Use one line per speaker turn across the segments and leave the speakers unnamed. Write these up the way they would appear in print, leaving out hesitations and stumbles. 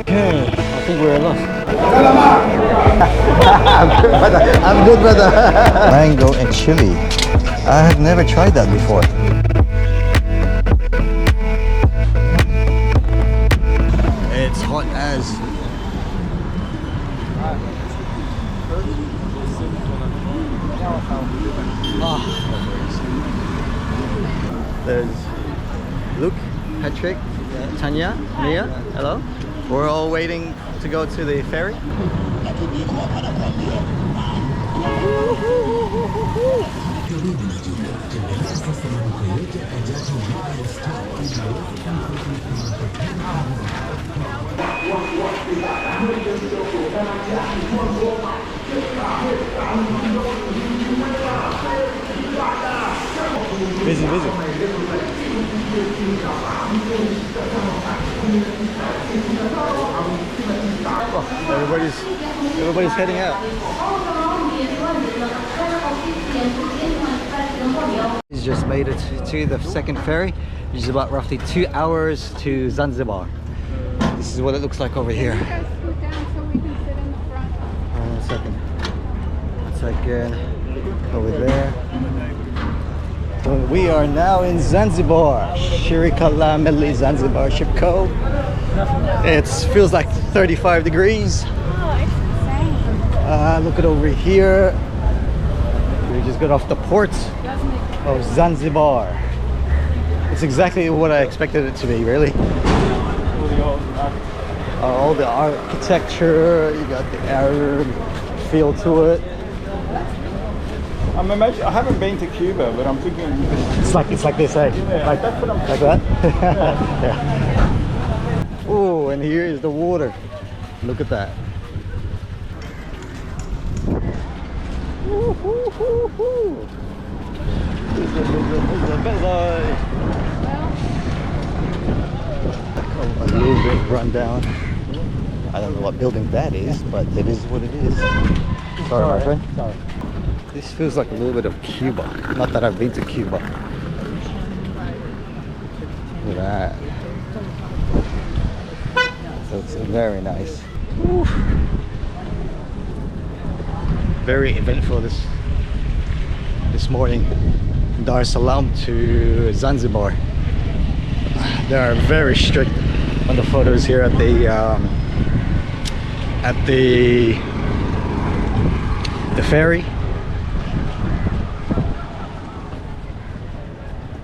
Okay, I think we're lost.
I'm good, brother. Mango and chili. I have never tried that before. It's hot as. There's Luke, Patrick, Tanya, Mia. Hello. We're all waiting to go to the ferry. Busy, busy. Oh, everybody's heading out. He's just made it to the second ferry, which is about roughly 2 hours to Zanzibar. This is what it looks like over here. One second. One second. Over there. So we are now in Zanzibar. Shirika Medley Zanzibar Ship Co. It feels like 35 degrees.
Oh, it's insane.
Look at over here. We just got off the port of Zanzibar. It's exactly what I expected it to be, really. All the architecture, you got the Arab feel to it.
I haven't been to Cuba, but I'm thinking
It's like this, eh?
yeah,
Like,
that's what I'm
like that? Yeah. Oh, and here is the water. Look at that. A little bit run down. I don't know what building that is, but it is what it is. Sorry, my friend.
Sorry.
This feels like a little bit of Cuba. Not that I've been to Cuba. Look at that. So it's very nice. Woo. Very eventful this morning. Dar Salaam to Zanzibar. They are very strict on the photos here at the ferry,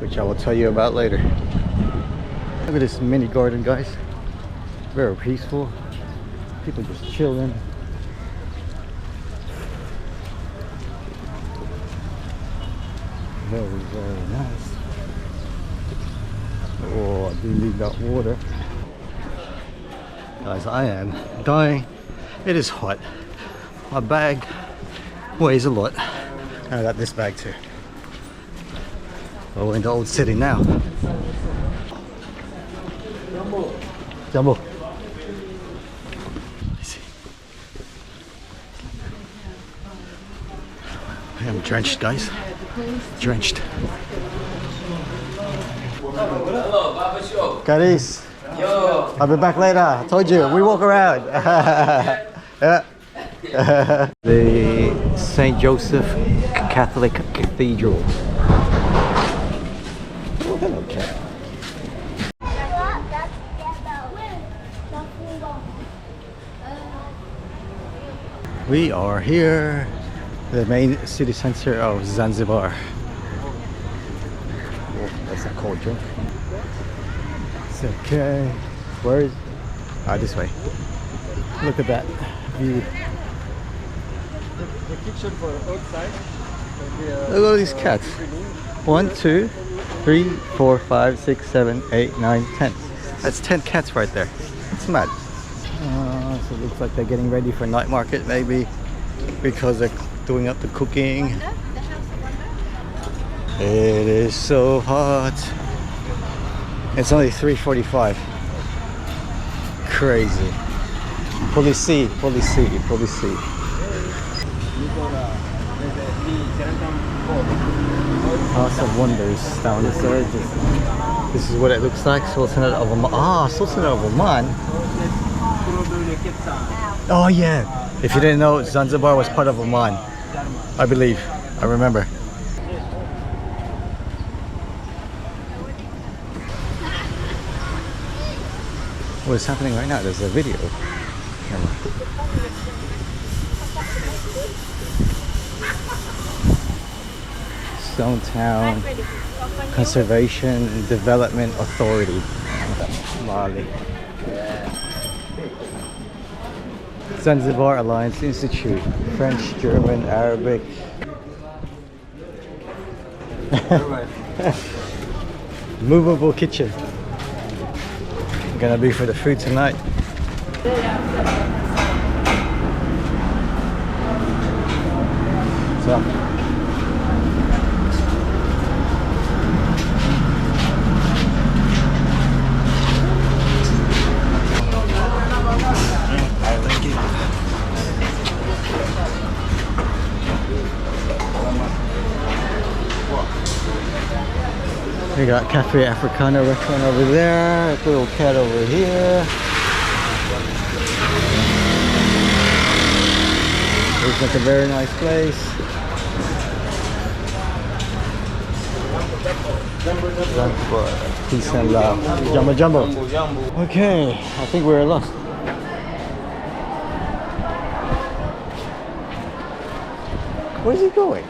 which I will tell you about later. Look at this mini garden, guys. Very peaceful. People just chilling. Very, very nice. Oh, I do need that water. Guys, I am dying. It is hot. My bag weighs a lot. And I got this bag too. Oh, we're in the old city now. Jumbo. I am drenched, guys. Drenched. Caris.
Yo.
I'll be back later. I told you, we walk around. Yeah. The St. Joseph Catholic Cathedral. Oh, hello, cat. We are here, the main city center of Zanzibar. Oh, that's a cold drink. It's okay. Where is? This way. Look at that view.
the kitchen for outside.
Look at all these cats. 1, 2, 3, 4, 5, 6, 7, 8, 9, 10. That's 10 cats right there. It's mad. So it looks like they're getting ready for night market, maybe because they're doing up the cooking. It is so hot. It's only 3:45. Crazy. Policy. House of Wonders down there. This is what it looks like. Sultanate of Oman. Ah, Sultanate of Oman. Oh yeah. If you didn't know, Zanzibar was part of Oman, I believe. I remember. What is happening right now? There's a video camera. Stone Town Conservation Development Authority, Mali. Zanzibar Alliance Institute, French, German, Arabic. Movable kitchen. Gonna be for the food tonight. So. We got Cafe Africana restaurant over there, a little cat over here. Looks like a very nice place. Zanzibar, peace and love. Jumbo Jumbo. Okay, I think we're lost. Where's he going?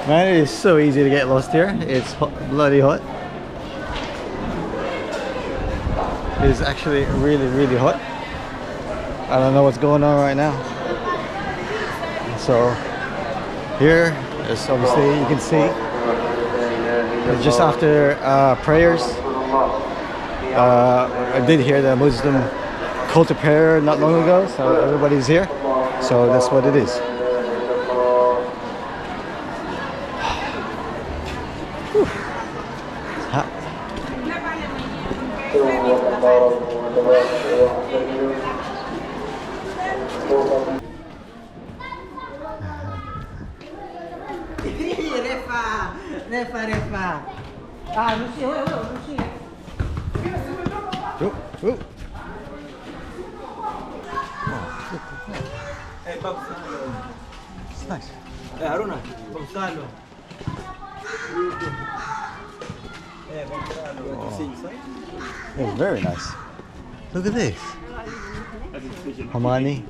Man, it is so easy to get lost here. It's hot, bloody hot. It is actually really, really hot. I don't know what's going on right now. So here is obviously, you can see, it's just after prayers. I did hear the Muslim call to prayer not long ago, so everybody's here. So that's what it is.
Refa. Ah, Lucy.
It's nice.
Haruna, Gonzalo.
It's very nice. Look at this. Hamani.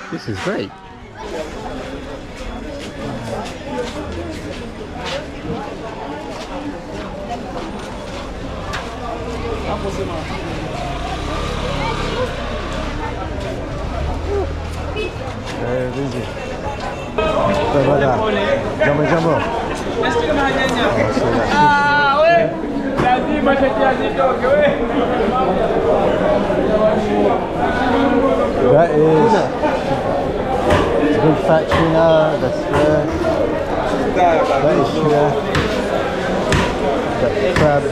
This is great. Very busy. Jumbo Jumbo. That is good fat tuna, that's good. That is tuna. Got crab.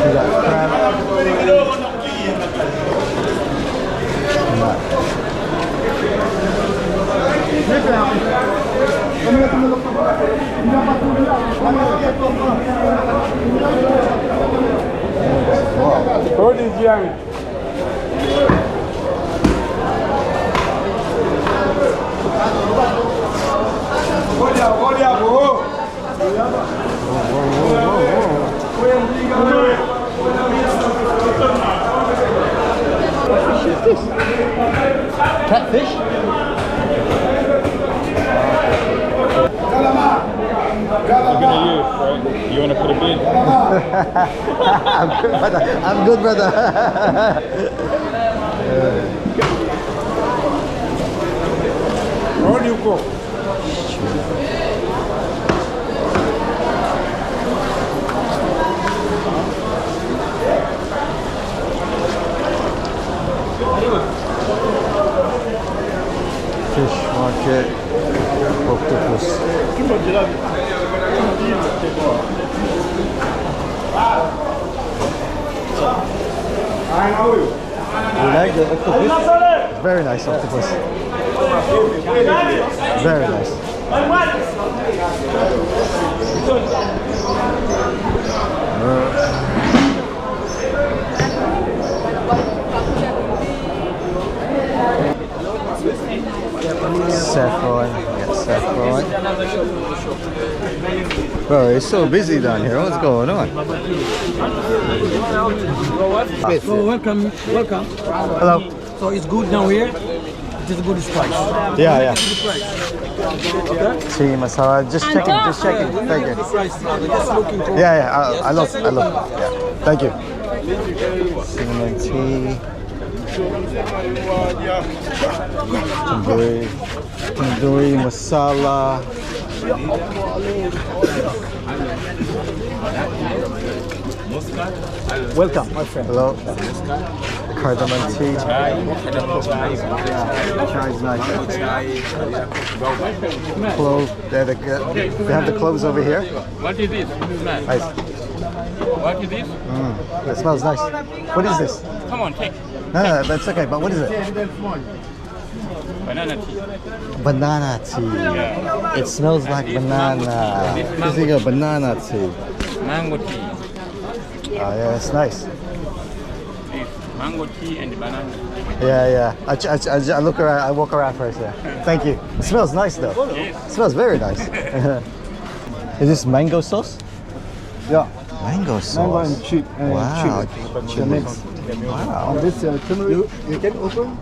We got crab.
Hold it, Jerry.
What fish is this? Catfish?
Looking at you, right? You want to put a bid?
I'm good, brother.
Where do you go?
Fish market, octopus. You like the octopus? Very nice octopus. Very nice. Saffron, saffron. Bro, it's so busy down here. What's going on?
So welcome.
Hello.
So it's good now here. It is a good price.
Yeah.
Okay.
See, masala. Just checking. Thank you.
Just looking for.
Yeah. I look. Yeah. Thank you. Cinnamon tea. Tandoori masala.
Welcome, my friend.
Hello. Cardamom tea. Chai is nice. Clove. They have the cloves over here.
What is this?
Nice.
What is this?
It smells nice. What is this?
Come on, take
No, that's okay. But what is it?
banana tea.
Banana tea. It smells like banana. This is a banana tea.
Mango tea.
Oh yeah, it's nice.
This mango tea and banana.
Yeah. I look around. I walk around first. Yeah. Thank you. It smells nice though. It smells very nice. Is this mango sauce?
Yeah,
Mango sauce.
mango and chili.
Wow.
The mix.
Wow.
This turmeric, you can open.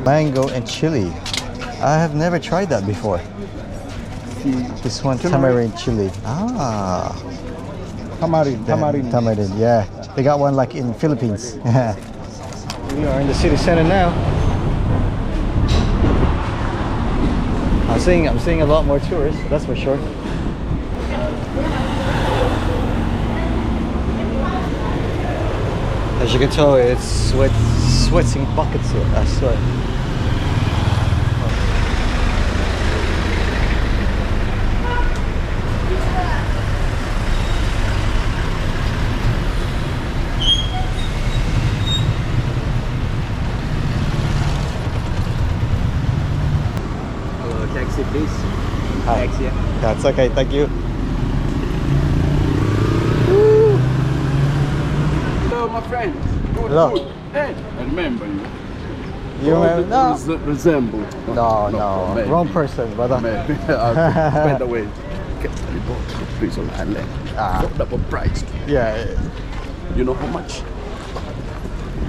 Mango and chili. I have never tried that before. This one tamarind chili. Ah.
Tamarind.
Tamarind, yeah. They got one like in Philippines. We are in the city center now. I'm seeing a lot more tourists, that's for sure. As you can tell, it's sweating buckets here. I sweat.
Taxi, please.
Hi.
Taxi.
That's okay, thank you.
Hello, my friend. Good,
Hello.
good. Hey, I remember you.
You remember? No.
Resemble.
No.
maybe.
Wrong person, brother.
Maybe. By the way, we bought the place on island. Double priced.
Yeah,
You know how much?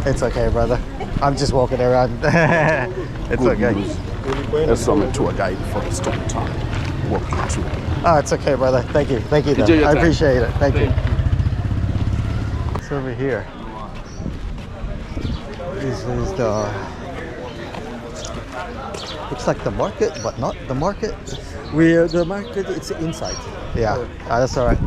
it's okay, brother. I'm just walking around. It's
Good
okay.
news. There's some tour guide for the stop time. Walking through.
Oh, it's okay, brother. Thank you. Thank you, though.
Enjoy your
I
time.
appreciate it. Thank you. It's over here. This is the... Looks like the market, but not the market.
The market, it's inside.
Yeah, that's all right.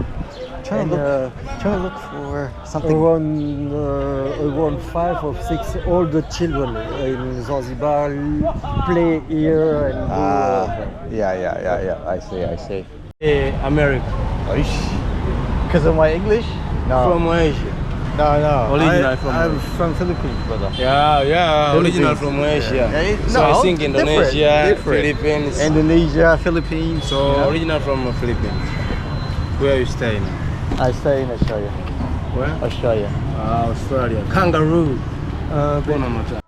Trying to look for something.
Around 5 or 6 all the children in Zanzibar play here and
Yeah. I see.
America.
Because of my English? No.
From Asia.
No.
Original from
I'm from Philippines, brother.
Yeah, original
Philippines.
from Asia.
Yeah,
So I think Indonesia,
different.
Philippines.
Indonesia, Philippines.
So original from Philippines. Where are you staying?
I stay in Australia.
Where?
Australia.
Australia. Kangaroo. Bonamata.